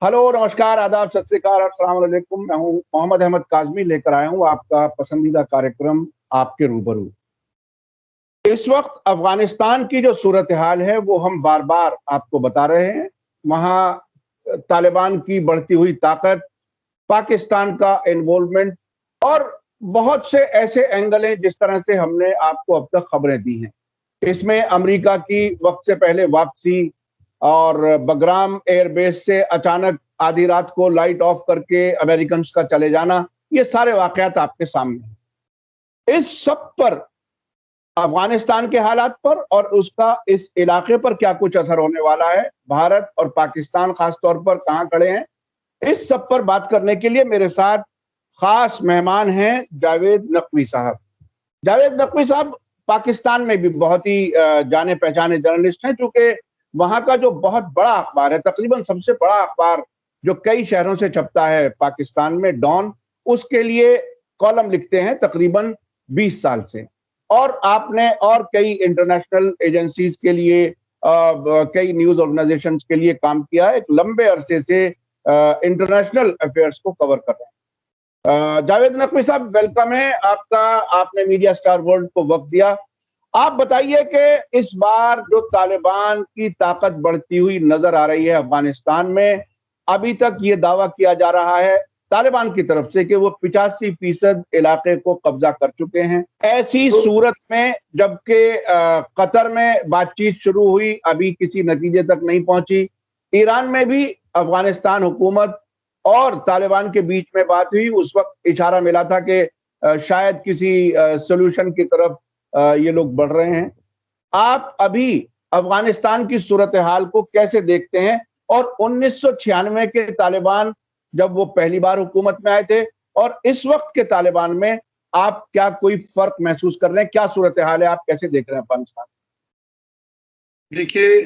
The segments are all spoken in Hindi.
हेलो, नमस्कार, आदाब, सत श्री अकाल, अस्सलाम वालेकुम। मैं हूँ मोहम्मद अहमद काज़मी, लेकर आया हूँ आपका पसंदीदा कार्यक्रम आपके रूबरू। इस वक्त अफगानिस्तान की जो सूरत हाल है वो हम बार बार आपको बता रहे हैं। वहाँ तालिबान की बढ़ती हुई ताकत, पाकिस्तान का इन्वॉल्वमेंट और बहुत से ऐसे एंगल हैं जिस तरह से हमने आपको अब तक खबरें दी हैं। इसमें अमेरिका की वक्त से पहले वापसी और बगराम एयरबेस से अचानक आधी रात को लाइट ऑफ करके अमेरिकन का चले जाना, ये सारे वाकयात आपके सामने हैं। इस सब पर, अफगानिस्तान के हालात पर और उसका इस इलाके पर क्या कुछ असर होने वाला है, भारत और पाकिस्तान खास तौर पर कहां खड़े हैं, इस सब पर बात करने के लिए मेरे साथ खास मेहमान हैं जावेद नकवी साहब। जावेद नकवी साहब पाकिस्तान में भी बहुत ही जाने पहचाने जर्नलिस्ट हैं, चूंकि वहां का जो बहुत बड़ा अखबार है, तकरीबन सबसे बड़ा अखबार जो कई शहरों से छपता है पाकिस्तान में, डॉन, उसके लिए कॉलम लिखते हैं तकरीबन 20 साल से। और आपने और कई इंटरनेशनल एजेंसीज के लिए, कई न्यूज ऑर्गेनाइजेशंस के लिए काम किया है। एक लंबे अरसे से इंटरनेशनल अफेयर्स को कवर कर रहे हैं। जावेद नकवी साहब, वेलकम है आपका। आपने मीडिया स्टार वर्ल्ड को वक्त दिया। आप बताइए कि इस बार जो तालिबान की ताकत बढ़ती हुई नजर आ रही है अफगानिस्तान में, अभी तक ये दावा किया जा रहा है तालिबान की तरफ से कि वो 85% इलाके को कब्जा कर चुके हैं। ऐसी सूरत में जबकि कतर में बातचीत शुरू हुई, अभी किसी नतीजे तक नहीं पहुंची। ईरान में भी अफगानिस्तान हुकूमत और तालिबान के बीच में बात हुई, उस वक्त इशारा मिला था कि शायद किसी सोल्यूशन की तरफ ये लोग बढ़ रहे हैं। आप अभी अफगानिस्तान की सूरत हाल को कैसे देखते हैं, और 1996 के तालिबान जब वो पहली बार हुकूमत में आए थे और इस वक्त के तालिबान में आप क्या कोई फर्क महसूस कर रहे हैं? क्या सूरत हाल है, आप कैसे देख रहे हैं अफगानिस्तान? देखिए,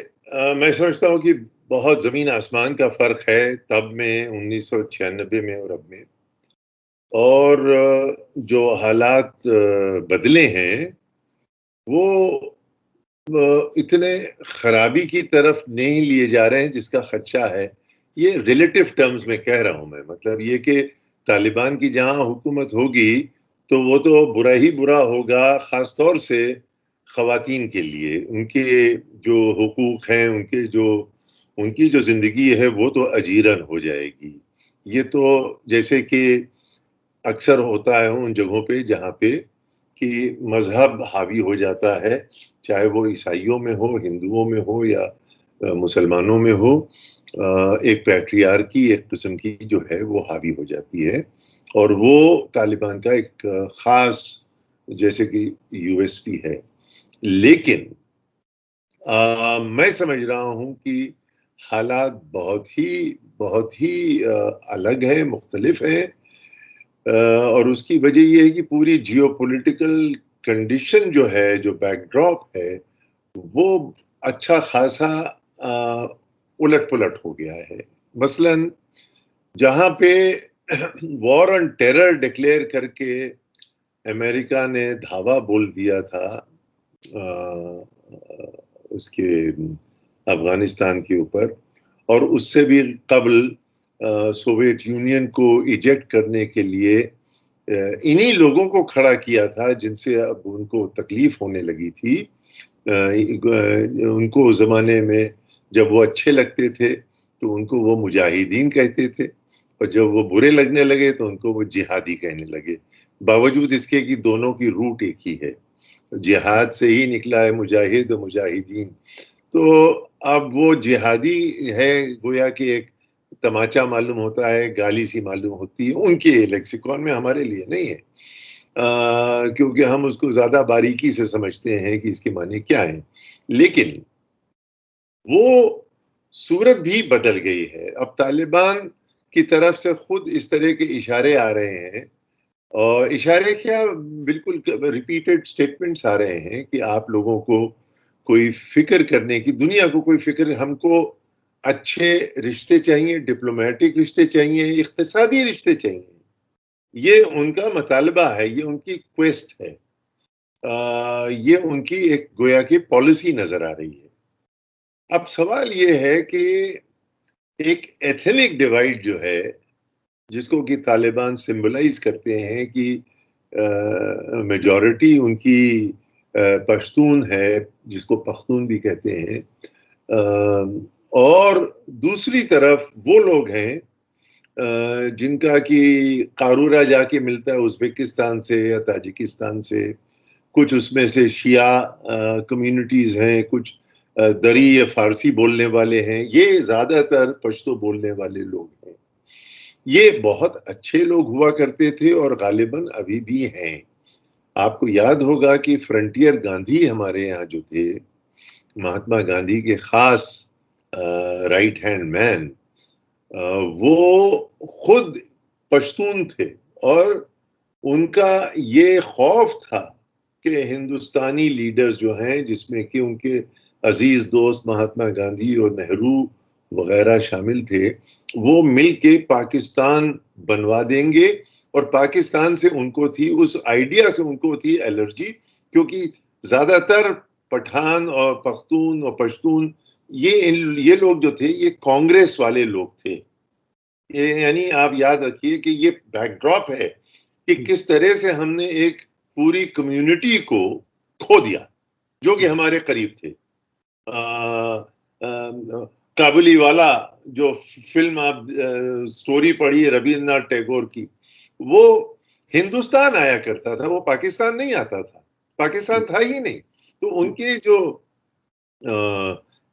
मैं समझता हूँ कि बहुत ज़मीन आसमान का फ़र्क है तब में 1996 में और अब में। और जो हालात बदले हैं, वो इतने खराबी की तरफ नहीं लिए जा रहे हैं जिसका खदशा है। ये रिलेटिव टर्म्स में कह रहा हूँ मैं, मतलब ये कि तालिबान की जहाँ हुकूमत होगी, तो वो तो बुरा ही बुरा होगा, ख़ास तौर से ख़वातीन के लिए। उनके जो हुकूक हैं, उनकी जो ज़िंदगी है, वो तो अजीरन हो जाएगी। ये तो जैसे कि अक्सर होता है उन जगहों पे जहाँ पे कि मज़हब हावी हो जाता है, चाहे वो ईसाइयों में हो, हिंदुओं में हो या मुसलमानों में हो। एक पैट्रियार्की एक किस्म की जो है वो हावी हो जाती है, और वो तालिबान का एक ख़ास जैसे कि यूएसपी है। लेकिन मैं समझ रहा हूँ कि हालात बहुत ही अलग है, मुख्तलिफ है। और उसकी वजह ये है कि पूरी जियोपॉलिटिकल कंडीशन जो है, जो बैकड्रॉप है, वो अच्छा खासा उलट-पुलट हो गया है। मसलन जहाँ पे वॉर ऑन टेरर डिक्लेयर करके अमेरिका ने धावा बोल दिया था अ, उसके अफ़गानिस्तान के ऊपर, और उससे भी क़ब्ल सोवियत यूनियन को इजेक्ट करने के लिए इन्हीं लोगों को खड़ा किया था जिनसे अब उनको तकलीफ होने लगी थी। उनको उस ज़माने में जब वो अच्छे लगते थे तो उनको वो मुजाहिदीन कहते थे, और जब वो बुरे लगने लगे तो उनको वो जिहादी कहने लगे। बावजूद इसके कि दोनों की रूट एक ही है, जिहाद से ही निकला है मुजाहिद और मुजाहिदीन। तो अब वो जिहादी है, गोया कि एक तमाचा मालूम होता है, गाली सी मालूम होती है, उनके लेक्सिकॉन में, हमारे लिए नहीं है। क्योंकि हम उसको ज़्यादा बारीकी से समझते हैं कि इसके माने क्या हैं। लेकिन वो सूरत भी बदल गई है। अब तालिबान की तरफ से खुद इस तरह के इशारे आ रहे हैं, और इशारे क्या, बिल्कुल रिपीटेड स्टेटमेंट्स आ रहे हैं कि आप लोगों को कोई फ़िक्र करने की, दुनिया को कोई फ़िक्र, हमको अच्छे रिश्ते चाहिए, डिप्लोमैटिक रिश्ते चाहिए, इक़्तिसादी रिश्ते चाहिए। ये उनका मतलबा है, ये उनकी क्वेस्ट है। ये उनकी एक गोया की पॉलिसी नज़र आ रही है। अब सवाल ये है कि एक एथनिक डिवाइड जो है, जिसको कि तालिबान सिंबलाइज करते हैं कि मेजॉरिटी उनकी पश्तून है, जिसको पख्तून भी कहते हैं, और दूसरी तरफ वो लोग हैं जिनका कि कारूरा जाके मिलता है उज़्बेकिस्तान से या ताजिकिस्तान से, कुछ उसमें से शिया कम्युनिटीज हैं, कुछ दरी या फारसी बोलने वाले हैं, ये ज्यादातर पश्तो बोलने वाले लोग हैं। ये बहुत अच्छे लोग हुआ करते थे और गालिबन अभी भी हैं। आपको याद होगा कि फ्रंटियर गांधी हमारे यहाँ जो थे, महात्मा गांधी के खास राइट हैंड मैन, वो खुद पश्तून थे और उनका ये खौफ था कि हिंदुस्तानी लीडर्स जो हैं, जिसमें कि उनके अजीज दोस्त महात्मा गांधी और नेहरू वगैरह शामिल थे, वो मिलके पाकिस्तान बनवा देंगे। और पाकिस्तान से उनको थी, उस आइडिया से उनको थी एलर्जी, क्योंकि ज्यादातर पठान और पख्तून और पश्तून ये लोग जो थे, ये कांग्रेस वाले लोग थे। यानी आप याद रखिए कि ये बैकड्रॉप है कि किस तरह से हमने एक पूरी कम्युनिटी को खो दिया जो कि हमारे करीब थे। काबुली वाला जो फिल्म आप स्टोरी पढ़ी रविंद्रनाथ टैगोर की, वो हिंदुस्तान आया करता था, वो पाकिस्तान नहीं आता था, पाकिस्तान था ही नहीं। तो उनके जो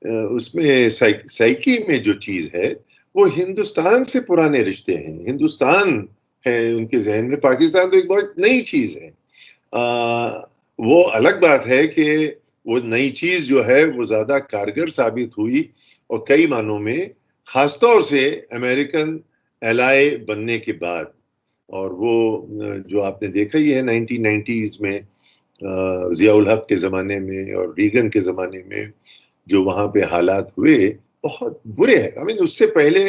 उसमें साइकी में जो चीज है, वो हिंदुस्तान से पुराने रिश्ते हैं, हिंदुस्तान है उनके जहन में, पाकिस्तान तो एक बहुत नई चीज है। वो अलग बात है कि वो नई चीज जो है वो ज्यादा कारगर साबित हुई, और कई मानों में, खासतौर से अमेरिकन एलाय बनने के बाद। और वो जो आपने देखा ही है 1990s में, जियाउल हक के ज़माने में और रीगन के ज़माने में जो वहाँ पे हालात हुए, बहुत बुरे हैं। आई मीन उससे पहले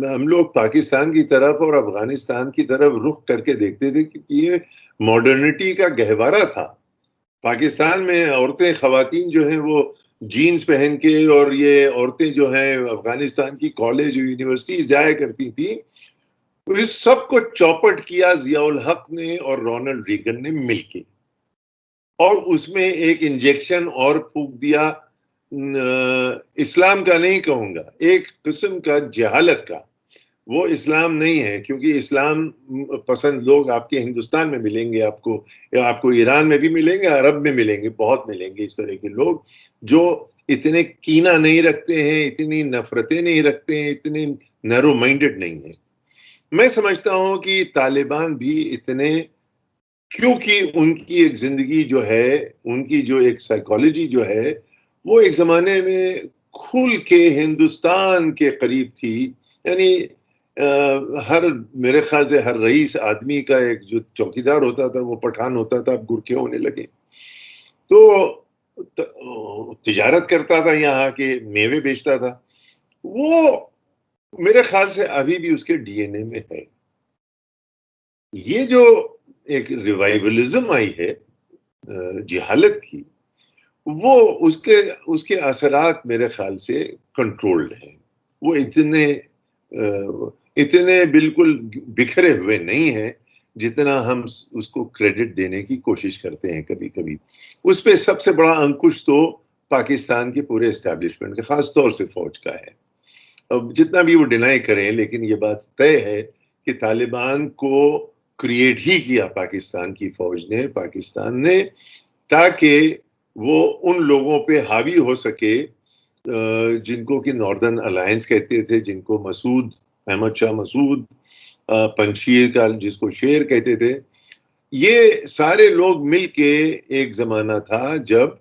हम लोग पाकिस्तान की तरफ और अफगानिस्तान की तरफ रुख करके देखते थे कि ये मॉडर्निटी का गहवारा था। पाकिस्तान में औरतें, खवातीन जो हैं वो जीन्स पहन के, और ये औरतें जो हैं अफगानिस्तान की कॉलेज यूनिवर्सिटी जाया करती थी। तो इस सब को चौपट किया जियाउल हक ने और रोनाल्ड रीगन ने मिलके, और उसमें एक इंजेक्शन और फूंक दिया, इस्लाम का नहीं कहूंगा, एक किस्म का जहालत का। वो इस्लाम नहीं है, क्योंकि इस्लाम पसंद लोग आपके हिंदुस्तान में मिलेंगे आपको, या आपको ईरान में भी मिलेंगे, अरब में मिलेंगे, बहुत मिलेंगे इस तरह के लोग जो इतने कीना नहीं रखते हैं, इतनी नफरतें नहीं रखते हैं, इतने नैरो माइंडेड नहीं है। मैं समझता हूं कि तालिबान भी इतने, क्योंकि उनकी एक जिंदगी जो है, उनकी जो एक साइकोलॉजी जो है, वो एक जमाने में खुल के हिंदुस्तान के करीब थी। यानी हर, मेरे ख्याल से हर रईस आदमी का एक जो चौकीदार होता था वो पठान होता था। अब गुरखे होने लगे, तो तिजारत करता था, यहाँ के मेवे बेचता था। वो मेरे ख्याल से अभी भी उसके डीएनए में है। ये जो एक रिवाइवलिज्म आई है जिहालत की, वो उसके उसके असरात मेरे ख्याल से कंट्रोल्ड हैं। वो इतने बिल्कुल बिखरे हुए नहीं हैं जितना हम उसको क्रेडिट देने की कोशिश करते हैं कभी कभी। उस पे सबसे बड़ा अंकुश तो पाकिस्तान के पूरे एस्टेब्लिशमेंट का, खास तौर से फौज का है। अब जितना भी वो डिनाई करें, लेकिन ये बात तय है कि तालिबान को क्रिएट ही किया पाकिस्तान की फौज ने, पाकिस्तान ने, ताकि वो उन लोगों पे हावी हो सके जिनको कि नॉर्दर्न अलायंस कहते थे, जिनको मसूद, अहमद शाह मसूद, पंजशीर का जिसको शेर कहते थे। ये सारे लोग मिलके एक जमाना था जब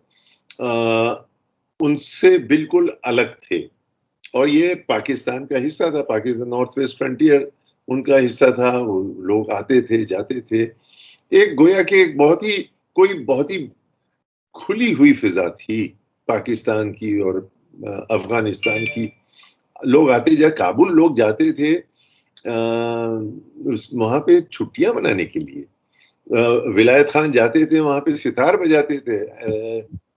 उनसे बिल्कुल अलग थे, और ये पाकिस्तान का हिस्सा था। पाकिस्तान नॉर्थ वेस्ट फ्रंटियर उनका हिस्सा था। वो लोग आते थे, जाते थे। एक गोया के एक बहुत ही खुली हुई फिजा थी पाकिस्तान की और अफगानिस्तान की। लोग आते जा, काबुल लोग जाते थे वहां पे छुट्टियां मनाने के लिए। विलायत खान जाते थे वहां पे, सितार बजाते थे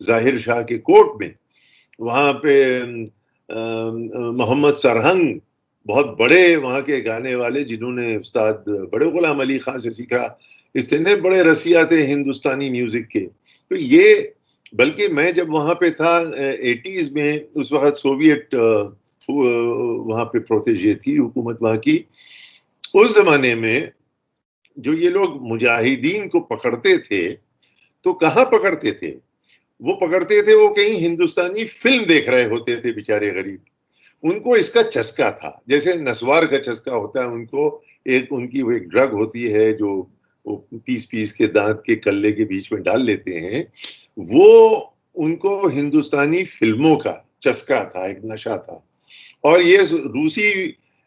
जाहिर शाह के कोर्ट में। वहां पे मोहम्मद सरहंग बहुत बड़े वहाँ के गाने वाले, जिन्होंने उस्ताद बड़े गुलाम अली खान से सीखा, इतने बड़े रसिया थे हिंदुस्तानी म्यूजिक के। तो ये, बल्कि मैं जब वहाँ पे था 80s में, उस वक्त सोवियत वहाँ पे प्रोटेजे थी हुकूमत वहाँ की। उस जमाने में जो ये लोग मुजाहिदीन को पकड़ते थे, तो कहाँ पकड़ते थे? वो पकड़ते थे, वो कहीं हिंदुस्तानी फिल्म देख रहे होते थे बेचारे गरीब। उनको इसका चस्का था, जैसे नस्वार का चस्का होता है उनको। एक उनकी वो एक ड्रग होती है जो वो पीस पीस के दांत के कल्ले के बीच में डाल लेते हैं, वो उनको हिंदुस्तानी फिल्मों का चस्का था, एक नशा था। और ये रूसी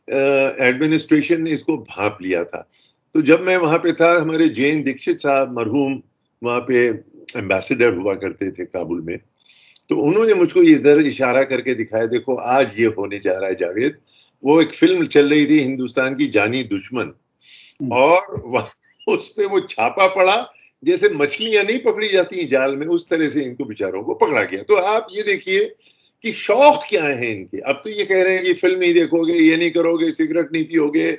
एडमिनिस्ट्रेशन ने इसको भांप लिया था। तो जब मैं वहां पे था, हमारे जैन दीक्षित साहब मरहूम वहां पे एम्बेसडर हुआ करते थे काबुल में, तो उन्होंने मुझको इधर इशारा करके दिखाया, देखो आज ये होने जा रहा है जावेद। वो एक फिल्म चल रही थी हिंदुस्तान की, जानी दुश्मन, और उस पे वो छापा पड़ा, जैसे मछलियां नहीं पकड़ी जाती जाल में, उस तरह से इनको बेचारों को पकड़ा गया। तो आप ये देखिए कि शौक क्या है इनके। अब तो ये कह रहे हैं कि फिल्म नहीं देखोगे, ये नहीं करोगे, सिगरेट नहीं पियोगे,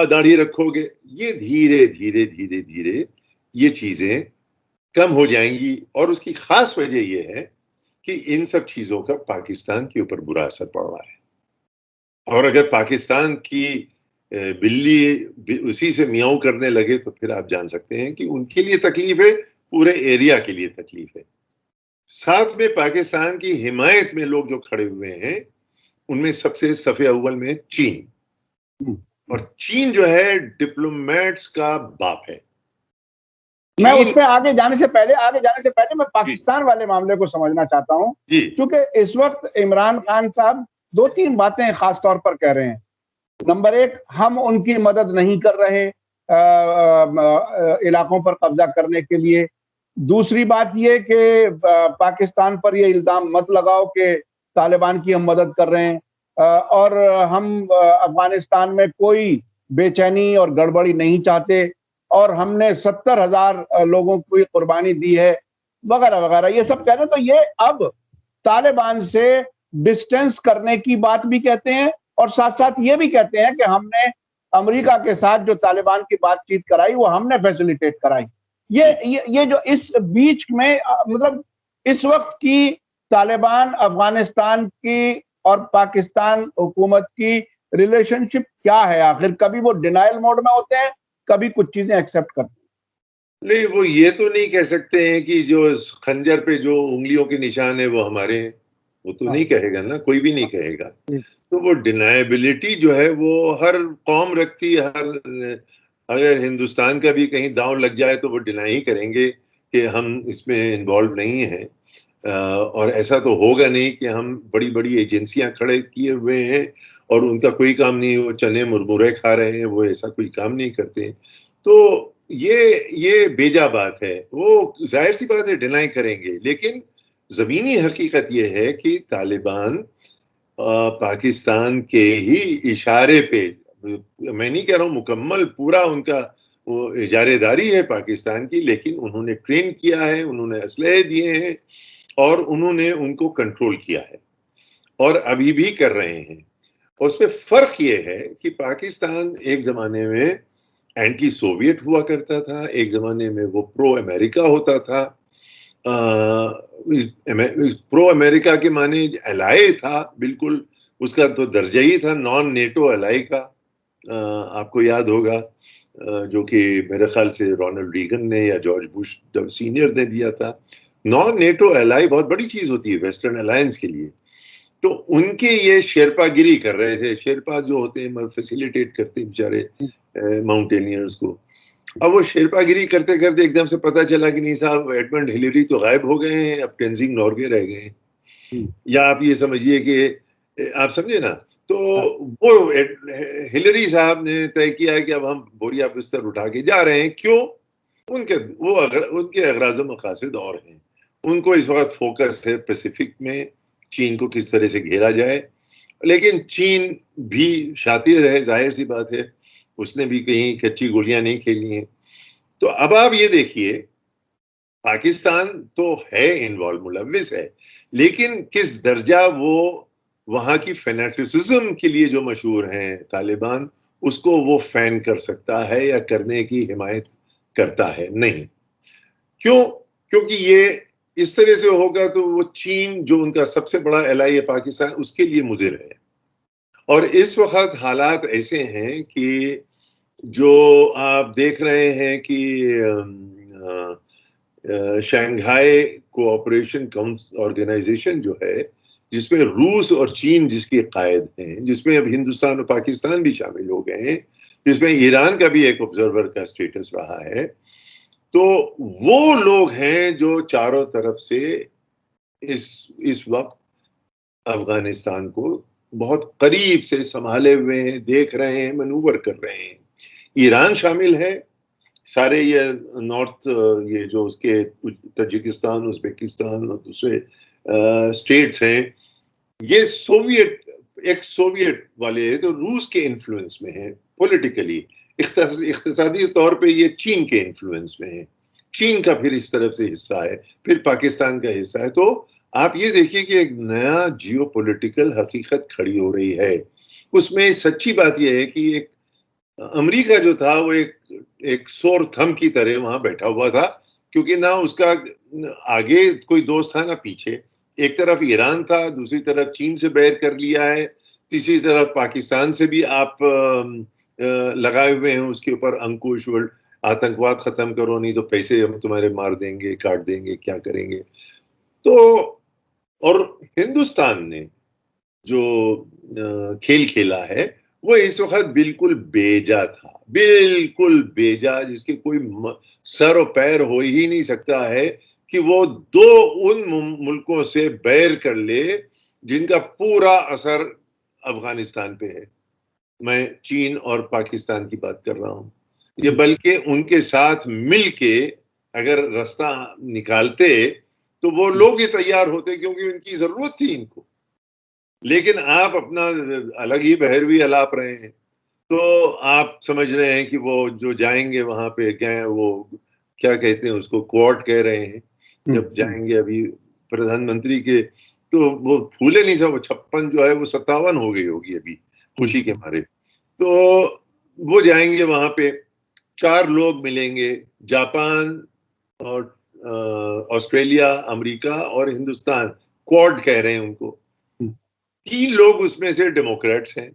दाढ़ी रखोगे। ये धीरे धीरे धीरे धीरे ये चीजें कम हो जाएंगी, और उसकी खास वजह यह है कि इन सब चीजों का पाकिस्तान के ऊपर बुरा असर पड़ रहा है। और अगर पाकिस्तान की बिल्ली उसी से मियाऊ करने लगे, तो फिर आप जान सकते हैं कि उनके लिए तकलीफ है, पूरे एरिया के लिए तकलीफ है। साथ में पाकिस्तान की हिमायत में लोग जो खड़े हुए हैं, उनमें सबसे सफ़े अव्वल में चीन। और चीन जो है डिप्लोमेट्स का बाप है। मैं उसमें आगे जाने से पहले मैं पाकिस्तान वाले मामले को समझना चाहता हूं, क्योंकि इस वक्त इमरान खान साहब 2-3 बातें खास तौर पर कह रहे हैं। नंबर एक, हम उनकी मदद नहीं कर रहे इलाकों पर कब्जा करने के लिए। दूसरी बात ये कि पाकिस्तान पर ये इल्जाम मत लगाओ कि तालिबान की हम मदद कर रहे हैं, और हम अफगानिस्तान में कोई बेचैनी और गड़बड़ी नहीं चाहते, और हमने 70,000 लोगों को कुर्बानी दी है, वगैरह वगैरह, ये सब कह रहे हैं। तो ये अब तालिबान से डिस्टेंस करने की बात भी कहते हैं, और साथ साथ ये भी कहते हैं कि हमने अमेरिका के साथ जो तालिबान की बातचीत कराई, वो हमने फैसिलिटेट कराई। ये जो इस बीच में मतलब इस वक्त की तालिबान, अफगानिस्तान की और पाकिस्तान हुकूमत की रिलेशनशिप क्या है आखिर? कभी वो डिनायल मोड में होते हैं, कभी कुछ चीजें एक्सेप्ट करते हैं। नहीं, वो ये तो नहीं कह सकते हैं कि जो खंजर पे जो उंगलियों के निशान है वो हमारे हैं, वो तो नहीं कहेगा ना, कोई भी नहीं कहेगा। तो वो डिनायबिलिटी जो है वो हर कौम रखती है। अगर हिंदुस्तान का भी कहीं दांव लग जाए तो वो डिनाई ही करेंगे कि हम इसमें इन्वॉल्व नहीं हैं। और ऐसा तो होगा नहीं कि हम बड़ी बड़ी एजेंसियां खड़े किए हुए हैं और उनका कोई काम नहीं, वो चने मुरमुरे खा रहे हैं, वो ऐसा कोई काम नहीं करते। तो ये बेजा बात है। वो जाहिर सी बात है डिनाई करेंगे, लेकिन जमीनी हकीकत ये है कि तालिबान पाकिस्तान के ही इशारे पे, मैं नहीं कह रहा हूँ मुकम्मल पूरा उनका वो इजारेदारी है पाकिस्तान की, लेकिन उन्होंने ट्रेन किया है, उन्होंने असलहे दिए हैं, और उन्होंने उनको कंट्रोल किया है, और अभी भी कर रहे हैं। उसमें फर्क ये है कि पाकिस्तान एक जमाने में एंटी सोवियत हुआ करता था, एक जमाने में वो प्रो अमेरिका होता था। प्रो अमेरिका के माने एलाय था, बिल्कुल उसका तो दर्जा ही था नॉन नेटो एलाय का। आपको याद होगा जो कि मेरे ख्याल से रोनाल्ड रीगन ने या जॉर्ज बुश सीनियर ने दिया था। नॉन नेटो एलाय बहुत बड़ी चीज होती है वेस्टर्न अलायंस के लिए। तो उनके ये शेरपागिरी कर रहे थे। शेरपा जो होते हैं फैसिलिटेट करते हैं बेचारे माउंटेनियर्स को। अब वो शेरपागिरी करते करते एकदम से पता चला कि नहीं साहब, एडमंड हिलरी तो गायब हो गए हैं, अब टेंजिंग नॉर्गे रह गए हैं। या आप ये समझिए कि आप समझे ना, तो वो हिलरी साहब ने तय किया कि अब हम बोरिया बिस्तर उठा के जा रहे हैं। क्यों? उनके अगराज़ मकासद और हैं। उनको इस वक्त फोकस है पैसिफिक में चीन को किस तरह से घेरा जाए। लेकिन चीन भी शातिर है, जाहिर सी बात है, उसने भी कहीं कच्ची गोलियां नहीं खेली हैं। तो अब आप ये देखिए, पाकिस्तान तो है इन्वॉल्व, मुलविस है, लेकिन किस दर्जा वो वहां की फेनेटिसिज्म के लिए जो मशहूर हैं तालिबान, उसको वो फैन कर सकता है या करने की हिमायत करता है? नहीं। क्यों? क्योंकि ये इस तरह से होगा तो वो चीन जो उनका सबसे बड़ा एलाई है पाकिस्तान, उसके लिए मुजिर है। और इस वक्त हालात ऐसे हैं कि जो आप देख रहे हैं कि शंघाई कोऑपरेशन ऑर्गेनाइजेशन जो है, जिसमें रूस और चीन जिसके कायद हैं, जिसमें अब हिंदुस्तान और पाकिस्तान भी शामिल हो गए हैं, जिसमें ईरान का भी एक ऑब्जर्वर का स्टेटस रहा है, तो वो लोग हैं जो चारों तरफ से इस वक्त अफगानिस्तान को बहुत करीब से संभाले हुए हैं, देख रहे हैं, मनूवर कर रहे हैं। ईरान शामिल है, सारे ये नॉर्थ, ये जो उसके तजिकिस्तान, उज़्बेकिस्तान और दूसरे स्टेट्स हैं, ये एक्स सोवियत वाले तो रूस के इन्फ्लुएंस में हैं पॉलिटिकली। इख्तिसादी तौर पे ये चीन के इन्फ्लुएंस में है, चीन का फिर इस तरफ से हिस्सा है, फिर पाकिस्तान का हिस्सा है। तो आप ये देखिए कि एक नया जियोपॉलिटिकल हकीकत खड़ी हो रही है। उसमें सच्ची बात यह है कि एक अमेरिका जो था वो एक सोर थम की तरह वहां बैठा हुआ था, क्योंकि ना उसका आगे कोई दोस्त था ना पीछे। एक तरफ ईरान था, दूसरी तरफ चीन से बैर कर लिया है, तीसरी तरफ पाकिस्तान से भी आप लगाए हुए हैं उसके ऊपर अंकुश, आतंकवाद खत्म करो नहीं तो पैसे हम तुम्हारे मार देंगे, काट देंगे, क्या करेंगे। तो और हिंदुस्तान ने जो खेल खेला है वो इस वक्त बिल्कुल बेजा था, बिल्कुल बेजा, जिसके कोई सर और पैर हो ही नहीं सकता है कि वो दो उन मुल्कों से बैर कर ले जिनका पूरा असर अफगानिस्तान पे है। मैं चीन और पाकिस्तान की बात कर रहा हूं। ये बल्कि उनके साथ मिलके अगर रास्ता निकालते तो वो लोग ही तैयार होते, क्योंकि उनकी जरूरत थी इनको। लेकिन आप अपना अलग ही बहरवी अलाप रहे हैं। तो आप समझ रहे हैं कि वो जो जाएंगे वहां पे गए, वो क्या कहते हैं उसको, कोर्ट कह रहे हैं, जब जाएंगे अभी प्रधानमंत्री के, तो वो फूले नहीं सब, 56 जो है वो 57 हो गई होगी अभी खुशी के मारे। तो वो जाएंगे वहां पे, 4 लोग मिलेंगे, जापान और ऑस्ट्रेलिया, अमेरिका और हिंदुस्तान, क्वाड कह रहे हैं उनको। 3 लोग उसमें से डेमोक्रेट्स हैं,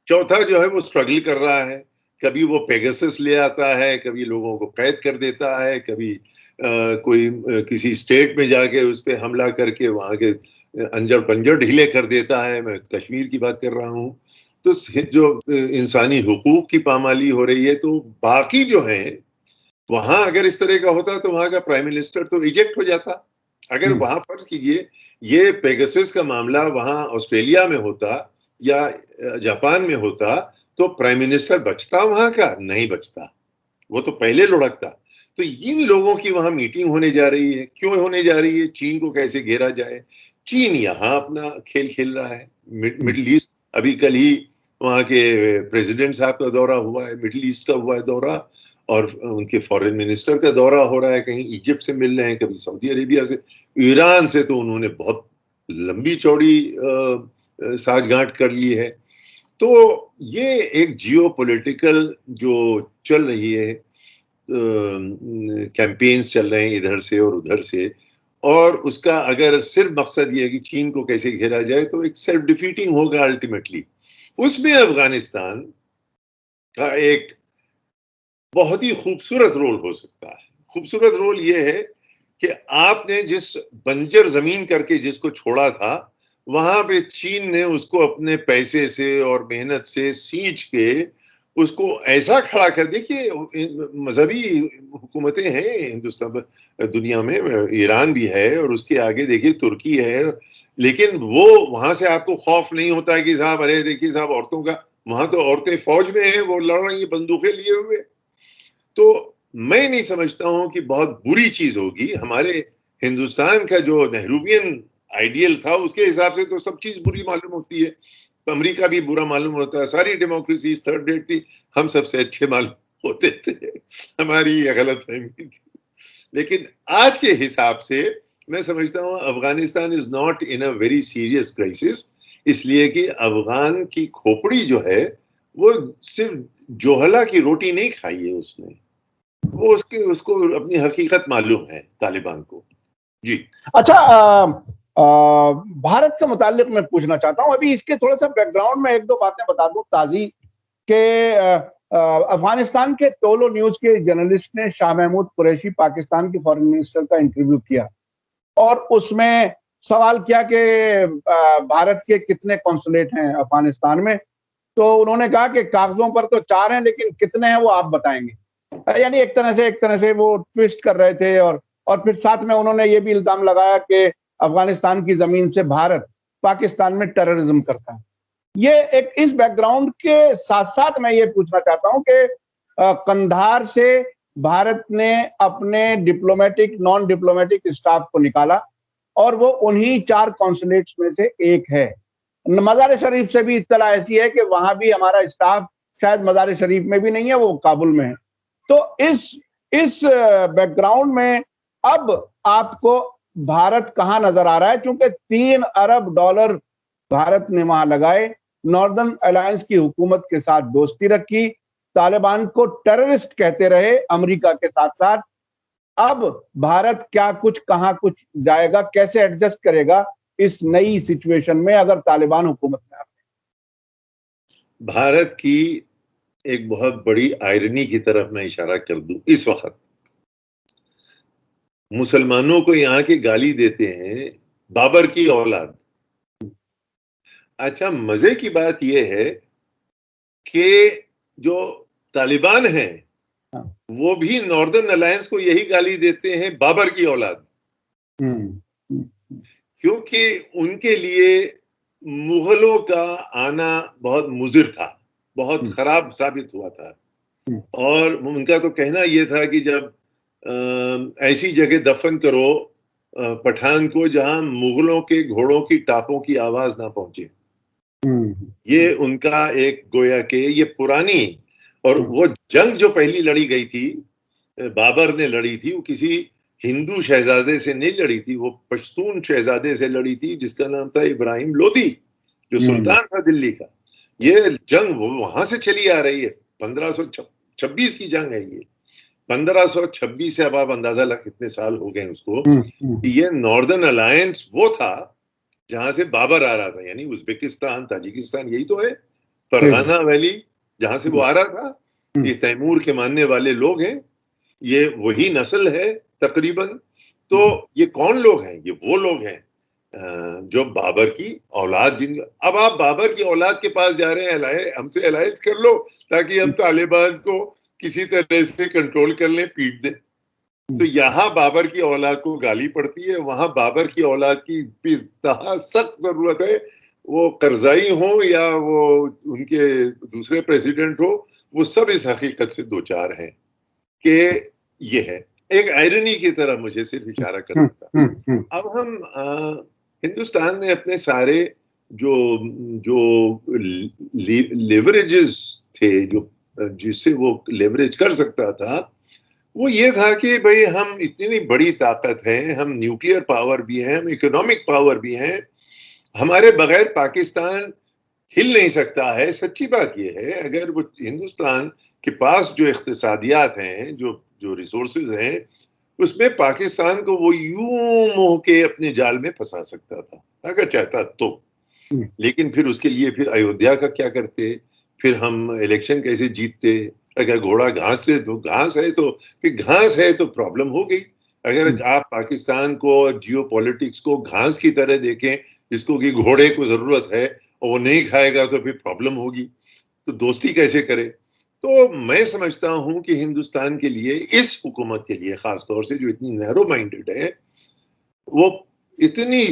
चौथा जो है वो स्ट्रगल कर रहा है, कभी वो पेगासस ले आता है, कभी लोगों को कैद कर देता है, कभी कोई किसी स्टेट में जाके उस पर हमला करके वहां के अंजड़ पंजड़ ढीले कर देता है। मैं कश्मीर की बात कर रहा हूँ। तो जो इंसानी हुकूक की पामाली हो रही है, तो बाकी जो है वहां अगर इस तरह का होता तो वहां का प्राइम मिनिस्टर तो इजेक्ट हो जाता। अगर वहां फर्ज कीजिए ये पेगासस का मामला वहां ऑस्ट्रेलिया में होता या जापान में होता, तो प्राइम मिनिस्टर बचता वहां का? नहीं बचता, वो तो पहले लुढ़कता। तो इन लोगों की वहां मीटिंग होने जा रही है। क्यों होने जा रही है? चीन को कैसे घेरा जाए। चीन यहाँ अपना खेल खेल रहा है। मिडिल ईस्ट, अभी कल ही वहां के प्रेसिडेंट साहब का दौरा हुआ है, मिडिल ईस्ट का हुआ है दौरा, और उनके फॉरेन मिनिस्टर का दौरा हो रहा है, कहीं इजिप्ट से मिल रहे हैं, कभी सऊदी अरेबिया से, ईरान से तो उन्होंने बहुत लंबी चौड़ी साठगांठ कर ली है। तो ये एक जियोपॉलिटिकल जो चल रही है, कैंपेन्स चल रहे हैं इधर से और उधर से, और उसका अगर सिर्फ मकसद ये है कि चीन को कैसे घेरा जाए, तो एक सेल्फ डिफीटिंग होगा अल्टीमेटली। उसमें अफगानिस्तान का एक बहुत ही खूबसूरत रोल हो सकता है। खूबसूरत रोल ये है कि आपने जिस बंजर जमीन करके जिसको छोड़ा था, वहां पे चीन ने उसको अपने पैसे से और मेहनत से सींच के उसको ऐसा खड़ा कर, देखिए मजहबी हुकूमतें हैं हिंदुस्तान दुनिया में, ईरान भी है और उसके आगे देखिए तुर्की है, लेकिन वो वहां से आपको खौफ नहीं होता कि साहब अरे देखिए साहब औरतों का, वहां तो औरतें फौज में हैं, वो लड़ रही है बंदूकें लिए हुए। तो मैं नहीं समझता हूं कि बहुत बुरी चीज होगी। हमारे हिंदुस्तान का जो नेहरूवियन आइडियल था उसके हिसाब से तो सब चीज बुरी मालूम होती है। अमेरिका भी बुरा मालूम होता है, सारी डेमोक्रेसी थर्ड रेट थी, हम सबसे अच्छे मालूम होते थे, हमारी ये गलत फहमी थी। लेकिन आज के हिसाब से मैं समझता हूँ Afghanistan is not in a very serious crisis, इसलिए कि अफगान की खोपड़ी जो है वो सिर्फ जोहला की रोटी नहीं खाई है उसने, वो उसको अपनी हकीकत मालूम है तालिबान को। जी। अच्छा, भारत से मुताल्लिक मैं पूछना चाहता हूं, अभी इसके थोड़ा सा बैकग्राउंड में एक दो बातें बता दूं ताजी के अफगानिस्तान के टोलो न्यूज के जर्नलिस्ट ने शाह महमूद कुरैशी पाकिस्तान के फॉरेन मिनिस्टर का इंटरव्यू किया और उसमें सवाल किया कि भारत के कितने कॉन्सुलेट हैं अफगानिस्तान में। तो उन्होंने कहा कि कागजों पर तो 4 हैं, लेकिन कितने हैं वो आप बताएंगे। यानी एक तरह से वो ट्विस्ट कर रहे थे। और फिर साथ में उन्होंने ये भी इल्जाम लगाया कि अफगानिस्तान की जमीन से भारत पाकिस्तान में टेररिज्म करता है। ये एक इस बैकग्राउंड के साथ साथ मैं ये पूछना चाहता हूं कि कंधार से भारत ने अपने डिप्लोमेटिक नॉन डिप्लोमेटिक स्टाफ को निकाला और वो उन्हीं 4 कॉन्सुलेट्स में से एक है। मजार शरीफ से भी इत्तला ऐसी है कि वहां भी हमारा स्टाफ शायद मजार शरीफ में भी नहीं है, वो काबुल में है। तो इस बैकग्राउंड में अब आपको भारत कहां नजर आ रहा है? क्योंकि $3 अरब भारत ने वहां लगाए, नॉर्दर्न अलायंस की हुकूमत के साथ दोस्ती रखी, तालिबान को टेररिस्ट कहते रहे अमेरिका के साथ साथ। अब भारत क्या कुछ कहां कुछ जाएगा, कैसे एडजस्ट करेगा इस नई सिचुएशन में अगर तालिबान हुकूमत में आते हैं? भारत की एक बहुत बड़ी आयरनी की तरफ मैं इशारा कर दूं, इस वक्त मुसलमानों को यहाँ की गाली देते हैं बाबर की औलाद। अच्छा, मजे की बात यह है कि जो तालिबान है वो भी नॉर्दर्न अलायंस को यही गाली देते हैं बाबर की औलाद, क्योंकि उनके लिए मुगलों का आना बहुत मुजिर था, बहुत खराब साबित हुआ था। और उनका तो कहना यह था कि जब ऐसी जगह दफन करो पठान को जहां मुगलों के घोड़ों की टापों की आवाज ना पहुंचे। ये उनका एक गोया के ये पुरानी, और वो जंग जो पहली लड़ी गई थी बाबर ने लड़ी थी, वो किसी हिंदू शहजादे से नहीं लड़ी थी, वो पश्तून शहजादे से लड़ी थी जिसका नाम था इब्राहिम लोदी, जो सुल्तान था दिल्ली का। ये जंग वो वहां से चली आ रही है, 1526 की जंग है ये। 1526 से अब आप अंदाजा लग कितने साल हो गए उसको। ये नॉर्दर्न अलायंस वो था जहां से बाबर आ रहा था, यानी उज्बेकिस्तान ताजिकिस्तान यही तो है, फरगाना वैली जहां से वो आ रहा था। ये तैमूर के मानने वाले लोग हैं, ये वही नस्ल है तकरीबन। तो ये कौन लोग हैं? ये वो लोग हैं जो बाबर की औलाद, जिन अब आप बाबर की औलाद के पास जा रहे हैं, हमसे अलायंस कर लो ताकि हम तालिबान को किसी तरह से कंट्रोल कर लें, पीट दें। तो यहाँ बाबर की औलाद को गाली पड़ती है, वहां बाबर की औलाद की सख्त जरूरत है। वो करजाई हो या वो उनके दूसरे प्रेसिडेंट हो, वो सब इस हकीकत से दो चार हैं कि ये है। एक आयरनी की तरह मुझे सिर्फ इशारा करना था। अब हम हिंदुस्तान ने अपने सारे जो जो लेवरेजेस थे, जो जिससे वो लेवरेज कर सकता था, वो ये था कि भाई हम इतनी बड़ी ताकत हैं, हम न्यूक्लियर पावर भी हैं, हम इकोनॉमिक पावर भी हैं, हमारे बगैर पाकिस्तान हिल नहीं सकता है। सच्ची बात ये है, अगर वो हिंदुस्तान के पास जो इख्तिसादियात हैं, जो जो रिसोर्सेज हैं, उसमें पाकिस्तान को वो यूं मोह के अपने जाल में फंसा सकता था अगर चाहता तो। लेकिन फिर उसके लिए फिर अयोध्या का क्या करते, फिर हम इलेक्शन कैसे जीतते? अगर घोड़ा घास से तो घास है, तो फिर घास है तो प्रॉब्लम हो गई। अगर आप पाकिस्तान को जियो पॉलिटिक्स को घास की तरह देखें, जिसको कि घोड़े को जरूरत है और वो नहीं खाएगा तो फिर प्रॉब्लम होगी, तो दोस्ती कैसे करे? तो मैं समझता हूं कि हिंदुस्तान के लिए, इस हुकूमत के लिए खासतौर से जो इतनी नैरो माइंडेड है, वो इतनी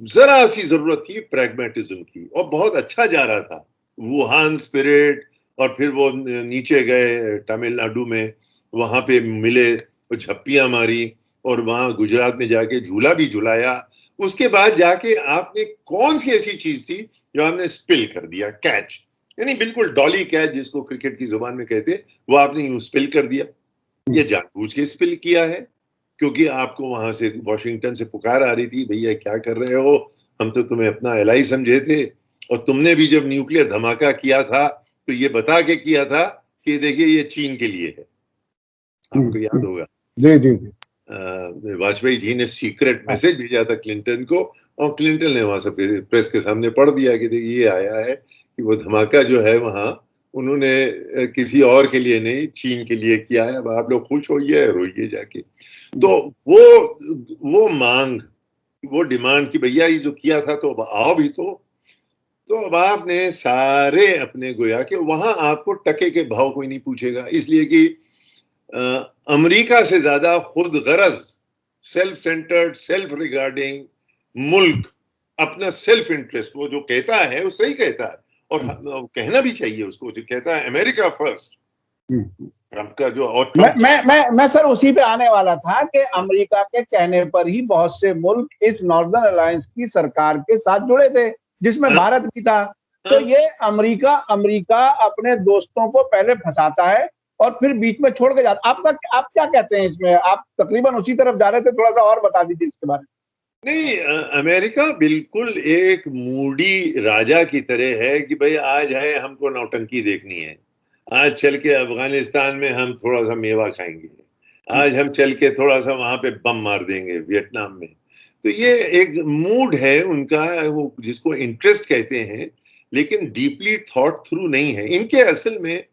जरा सी जरूरत थी प्रैग्मेटिज्म की, और बहुत अच्छा जा रहा था वुहान स्पिरिट। और फिर वो नीचे गए तमिलनाडु में, वहां पे मिले, झप्पियां मारी, और वहां गुजरात में जाके झूला भी झुलाया। उसके बाद जाके आपने कौन सी ऐसी चीज थी जो आपने स्पिल कर दिया, कैच, यानी बिल्कुल डॉली कैच जिसको क्रिकेट की जुबान में कहते हैं, वो आपने यूं स्पिल कर दिया। ये जानबूझ के स्पिल किया है, क्योंकि आपको वहां से वॉशिंगटन से पुकार आ रही थी, भैया क्या कर रहे हो, हम तो तुम्हें अपना एलाई समझे थे, और तुमने भी जब न्यूक्लियर धमाका किया था तो ये बता के किया था कि देखिए ये चीन के लिए है। आपको याद होगा जी जी जी। वाजपेयी जी ने सीक्रेट हाँ, मैसेज भेजा था क्लिंटन को, और क्लिंटन ने वहां से प्रेस के सामने पढ़ दिया कि देखिए ये आया है कि वो धमाका जो है वहां उन्होंने किसी और के लिए नहीं, चीन के लिए किया है, अब आप लोग खुश होइए रोइए जाके। तो वो मांग, वो डिमांड कि भैया ये जो किया था तो अब आओ भी तो अब आपने सारे अपने गोया कि वहां आपको टके के भाव कोई नहीं पूछेगा, इसलिए कि अमेरिका से ज्यादा खुद गरज, सेल्फ सेंटर्ड, सेल्फ रिगार्डिंग मुल्क, अपना सेल्फ इंटरेस्ट, वो जो कहता है वो सही कहता है, और कहना भी चाहिए उसको, जो कहता है अमेरिका फर्स्ट, ट्रंप का जो, और मैं सर उसी पे आने वाला था कि अमेरिका के कहने पर ही बहुत से मुल्क इस नॉर्दर्न अलायंस की सरकार के साथ जुड़े थे, जिसमें भारत भी था। तो ये अमेरिका अपने दोस्तों को पहले फंसाता है और फिर बीच में छोड़ के जाता। आप क्या कहते हैं इसमें? आप तकरीबन उसी तरफ जा रहे थे, थोड़ा सा और बता दीजिए इसके बारे में। नहीं, अमेरिका बिल्कुल एक मूडी राजा की तरह है कि भाई आज है हमको नौटंकी देखनी है, आज चल के अफगानिस्तान में हम थोड़ा सा मेवा खाएंगे, आज हम चल के थोड़ा सा वहां पे बम मार देंगे वियतनाम में। तो ये एक मूड है उनका, वो जिसको इंटरेस्ट कहते हैं, लेकिन डीपली थॉट थ्रू नहीं है इनके। असल में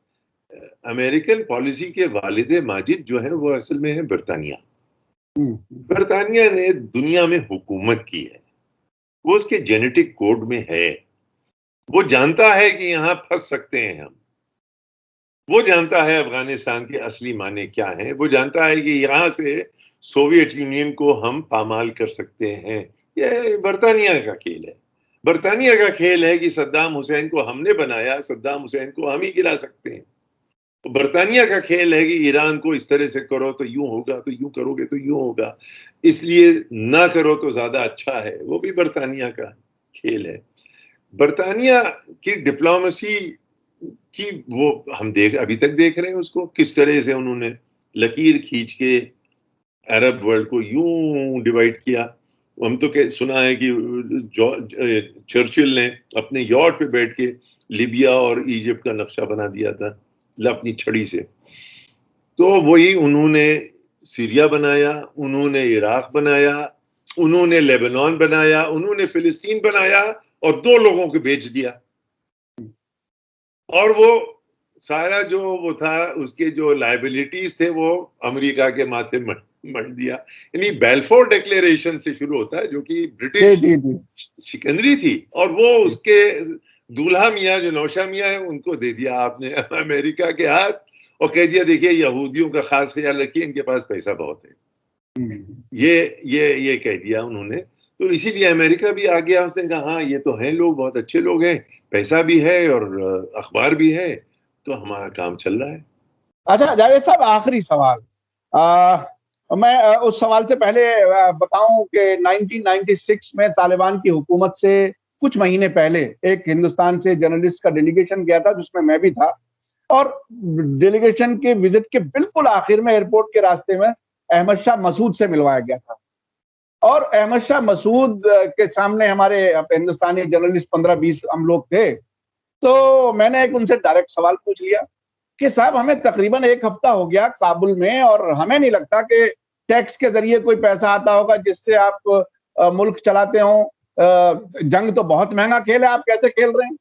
अमेरिकन पॉलिसी के वालिद माजिद जो है वो असल में है बरतानिया। बरतानिया ने दुनिया में हुकूमत की है, वो उसके जेनेटिक कोड में है, वो जानता है कि यहां फंस सकते हैं हम, वो जानता है अफगानिस्तान के असली माने क्या हैं, वो जानता है कि यहां से सोवियत यूनियन को हम पामाल कर सकते हैं। ये बरतानिया का खेल है। बरतानिया का खेल है कि सद्दाम हुसैन को हमने बनाया, सद्दाम हुसैन को हम ही गिरा सकते हैं। तो बरतानिया का खेल है कि ईरान को इस तरह से करो तो यूं होगा, तो यूं करोगे तो यूं होगा, इसलिए ना करो तो ज्यादा अच्छा है। वो भी बरतानिया का खेल है। बरतानिया की डिप्लोमेसी की वो हम अभी तक देख रहे हैं उसको, किस तरह से उन्होंने लकीर खींच के अरब वर्ल्ड को यूं डिवाइड किया। हम तो सुना है कि चर्चिल ने अपने यॉट पे बैठ के लीबिया और इजिप्ट का नक्शा बना दिया था अपनी छड़ी से। तो वही उन्होंने सीरिया बनाया, उन्होंने इराक बनाया, उन्होंने लेबनान बनाया, उन्होंने फिलिस्तीन बनाया, और 2 लोगों को बेच दिया। और वो सारा जो वो था, उसके जो लायबिलिटीज थे वो अमेरिका के माथे मढ़ दिया। यानी बेल्फोर डिक्लेरेशन से शुरू होता है, जो कि ब्रिटिश शिकंदरी थी, और वो उसके दूल्हा मियाँ जो नौशा मियाँ है उनको दे दिया आपने अमेरिका के हाथ, और कह दिया देखिए यहूदियों का खास ख्याल रखिए, इनके पास पैसा बहुत है। ये कह दिया उन्होंने। तो इसीलिए अमेरिका भी आ गया, उसने कहा हाँ ये तो हैं लोग, बहुत अच्छे लोग हैं, पैसा भी है और अखबार भी है, तो हमारा काम चल रहा है। अच्छा जावेद साहब, आखिरी सवाल। मैं उस सवाल से पहले बताऊं कि 1996 में तालिबान की हुकूमत से कुछ महीने पहले एक हिंदुस्तान से जर्नलिस्ट का डेलीगेशन गया था, जिसमें मैं भी था। और डेलीगेशन के विजिट के बिल्कुल आखिर में एयरपोर्ट के रास्ते में अहमद शाह मसूद से मिलवाया गया था। और अहमद शाह मसूद के सामने हमारे हिंदुस्तानी जर्नलिस्ट 15-20 हम लोग थे। तो मैंने एक उनसे डायरेक्ट सवाल पूछ लिया कि साहब हमें तकरीबन 1 हफ्ता हो गया काबुल में, और हमें नहीं लगता कि टैक्स के जरिए कोई पैसा आता होगा जिससे आप मुल्क चलाते हो। जंग तो बहुत महंगा खेल है, आप कैसे खेल रहे हैं?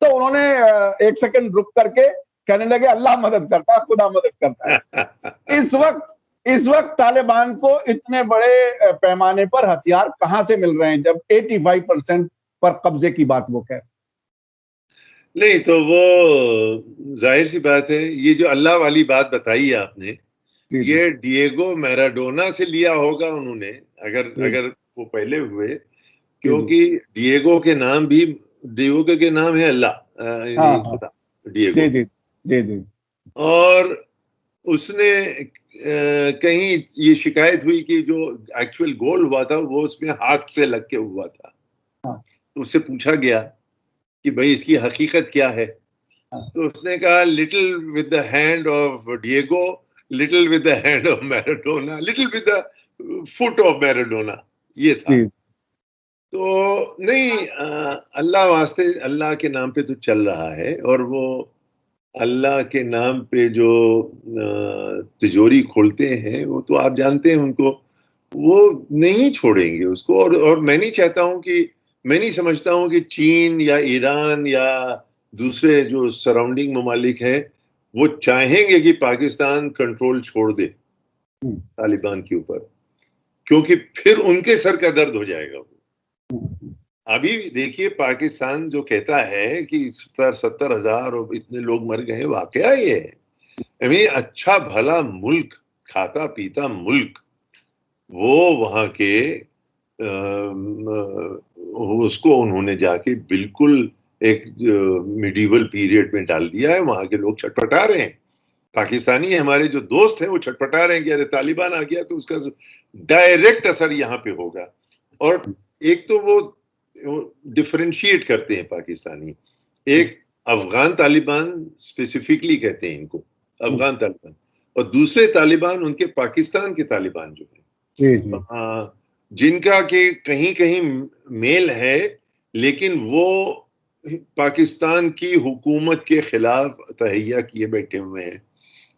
तो उन्होंने 1 सेकंड रुक करके कहने लगे अल्लाह मदद करता है, खुदा मदद करता है। इस वक्त तालिबान को इतने बड़े पैमाने पर हथियार कहां से मिल रहे हैं, जब 85% पर कब्जे की बात वो कह रहे हैं? नहीं तो वो जाहिर सी बात है, ये जो अल्लाह वाली बात बताई है आपने, ये डिएगो मैराडोना से लिया होगा उन्होंने, अगर वो पहले हुए, क्योंकि डिएगो के नाम के नाम है अल्लाह, खुदा, डिएगो। जी जी जी। और उसने कहीं ये शिकायत हुई कि जो एक्चुअल गोल हुआ था वो उसमें हाथ से लग के हुआ था। तो उससे पूछा गया कि भाई इसकी हकीकत क्या है, तो उसने कहा little with the hand of Diego, little with the hand of Maradona, little with the foot of Maradona, ये था। जी तो नहीं, अल्लाह वास्ते, अल्लाह के नाम पे तो चल रहा है, और वो अल्लाह के नाम पे जो तिजोरी खोलते हैं, वो तो आप जानते हैं उनको, वो नहीं छोड़ेंगे उसको। और मैं नहीं चाहता हूं कि, मैं नहीं समझता हूं कि चीन या ईरान या दूसरे जो सराउंडिंग ममालिक हैं, वो चाहेंगे कि पाकिस्तान कंट्रोल छोड़ दे हम्म, तालिबान के ऊपर, क्योंकि फिर उनके सर का दर्द हो जाएगा वो। हम्म, अभी देखिए, पाकिस्तान जो कहता है कि 70,000 और इतने लोग मर गए, वाकया ये है। अभी अच्छा भला मुल्क, खाता पीता मुल्क, वो वहां के उसको उन्होंने जाके बिल्कुल एक मिडीवल पीरियड में डाल दिया है। वहां के लोग छटपटा रहे हैं, पाकिस्तानी हमारे जो दोस्त हैं वो छटपटा रहे हैं कि अरे तालिबान आ गया तो उसका डायरेक्ट असर यहाँ पे होगा। और एक तो वो डिफरेंशिएट करते हैं पाकिस्तानी, एक अफगान तालिबान स्पेसिफिकली कहते हैं इनको, अफगान तालिबान, और दूसरे तालिबान उनके पाकिस्तान के तालिबान जो जी है, जिनका के कहीं कहीं मेल है, लेकिन वो पाकिस्तान की हुकूमत के खिलाफ तहैया किए बैठे हुए हैं।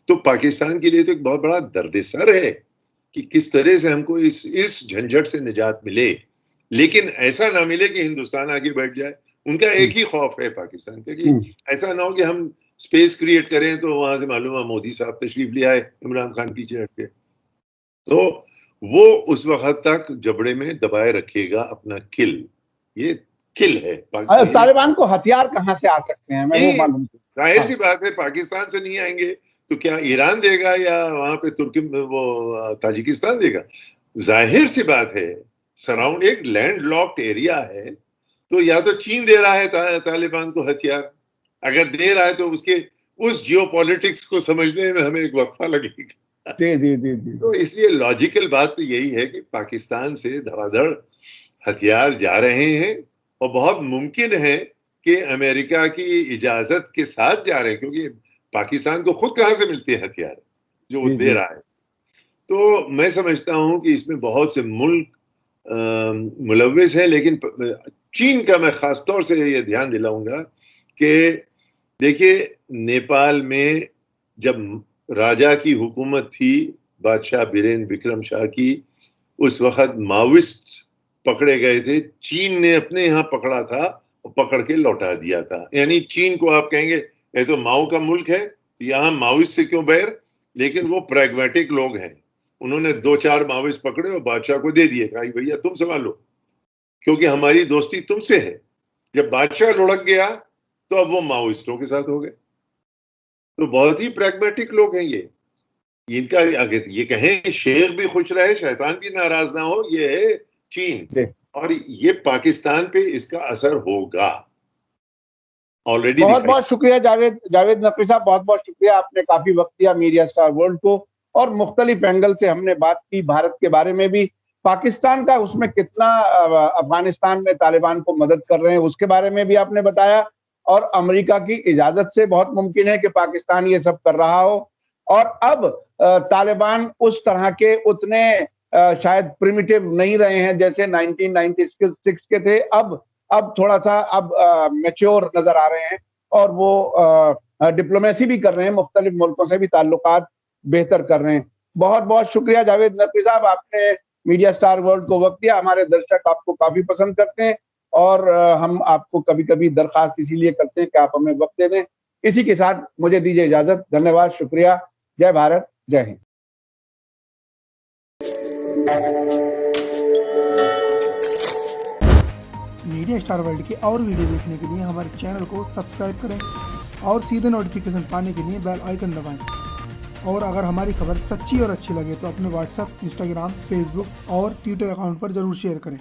तो पाकिस्तान के लिए तो एक बहुत बड़ा दर्द-ए-सर है कि किस तरह से हमको इस झंझट से निजात मिले, लेकिन ऐसा ना मिले कि हिंदुस्तान आगे बढ़ जाए। उनका एक ही खौफ है पाकिस्तान का कि ऐसा ना हो कि हम स्पेस क्रिएट करें तो वहां से मालूम है मोदी साहब तशरीफ ले आए, इमरान खान पीछे हट के, तो वो उस वक्त तक जबड़े में दबाए रखेगा अपना किल। ये किल है। तालिबान को हथियार कहाँ से आ सकते हैं, मैं वो नहीं, मालूम। जाहिर हाँ सी बात है, पाकिस्तान से नहीं आएंगे तो क्या ईरान देगा या वहां पे तुर्की वो ताजिकिस्तान देगा? जाहिर सी बात है, सराउंड एक लैंड लॉक्ड एरिया है, तो या तो चीन दे रहा है तालिबान को हथियार, अगर दे रहा है तो उसके उस जियोपॉलिटिक्स को समझने में हमें एक वक्फा लगेगा। जी जी जी जी तो इसलिए लॉजिकल बात तो यही है कि पाकिस्तान से धड़ाधड़ हथियार जा रहे हैं, और बहुत मुमकिन है कि अमेरिका की इजाजत के साथ जा रहे हैं, क्योंकि पाकिस्तान को खुद कहां से मिलते हैं हथियार जो वो जी दे जी रहा है। तो मैं समझता हूं कि इसमें बहुत से मुल्क मुलविस है, लेकिन चीन का मैं खास तौर से ये ध्यान दिलाऊंगा कि देखिए, नेपाल में जब राजा की हुकूमत थी, बादशाह बीरेंद्र विक्रम शाह की, उस वक्त माओइस्ट पकड़े गए थे, चीन ने अपने यहाँ पकड़ा था और पकड़ के लौटा दिया था। यानी चीन को आप कहेंगे ये तो माओ का मुल्क है, तो यहाँ माओइस्ट से क्यों बैर? लेकिन वो प्रैग्मेटिक लोग हैं, उन्होंने 2-4 माओइस्ट पकड़े और बादशाह को दे दिए, कहा भैया तुम संभालो, क्योंकि हमारी दोस्ती तुमसे है। जब बादशाह लुढ़क गया तो अब वो माओइस्टों के साथ हो गए। तो बहुत ही प्रैग्मेटिक लोग हैं ये। इनका अगर ये कहें शेर भी खुश रहे शैतान भी नाराज ना हो, ये है चीन। जी। और ये पाकिस्तान पे इसका असर होगा, ऑलरेडी बहुत दिखाई। बहुत शुक्रिया जावेद जावेद नकवी साहब, बहुत बहुत शुक्रिया, आपने काफी वक्त दिया मीडिया स्टार वर्ल्ड को, और मुख्तलिफ एंगल से हमने बात की, भारत के बारे में भी, पाकिस्तान का उसमें कितना अफगानिस्तान में तालिबान को मदद कर रहे हैं उसके बारे में भी आपने बताया, और अमेरिका की इजाजत से बहुत मुमकिन है कि पाकिस्तान ये सब कर रहा हो। और अब तालिबान उस तरह के उतने शायद प्रिमिटिव नहीं रहे हैं जैसे 1996 के थे। अब थोड़ा सा अब मैच्योर नजर आ रहे हैं, और वो डिप्लोमेसी भी कर रहे हैं, मुख्तलिफ मुल्कों से भी ताल्लुकात बेहतर कर रहे हैं। बहुत बहुत शुक्रिया जावेद नकवी साहब, आपने मीडिया स्टार वर्ल्ड को वक्त दिया। हमारे दर्शक आपको काफी पसंद करते हैं, और हम आपको कभी कभी दरखास्त इसीलिए करते हैं कि आप हमें वक्त दे दें। इसी के साथ मुझे दीजिए इजाजत। धन्यवाद, शुक्रिया। जय भारत, जय हिंद। मीडिया स्टार वर्ल्ड की और वीडियो देखने के लिए हमारे चैनल को सब्सक्राइब करें और सीधे नोटिफिकेशन पाने के लिए बेल आइकन दबाएं। और अगर हमारी खबर सच्ची और अच्छी लगे तो अपने व्हाट्सएप, इंस्टाग्राम, फेसबुक और ट्विटर अकाउंट पर ज़रूर शेयर करें।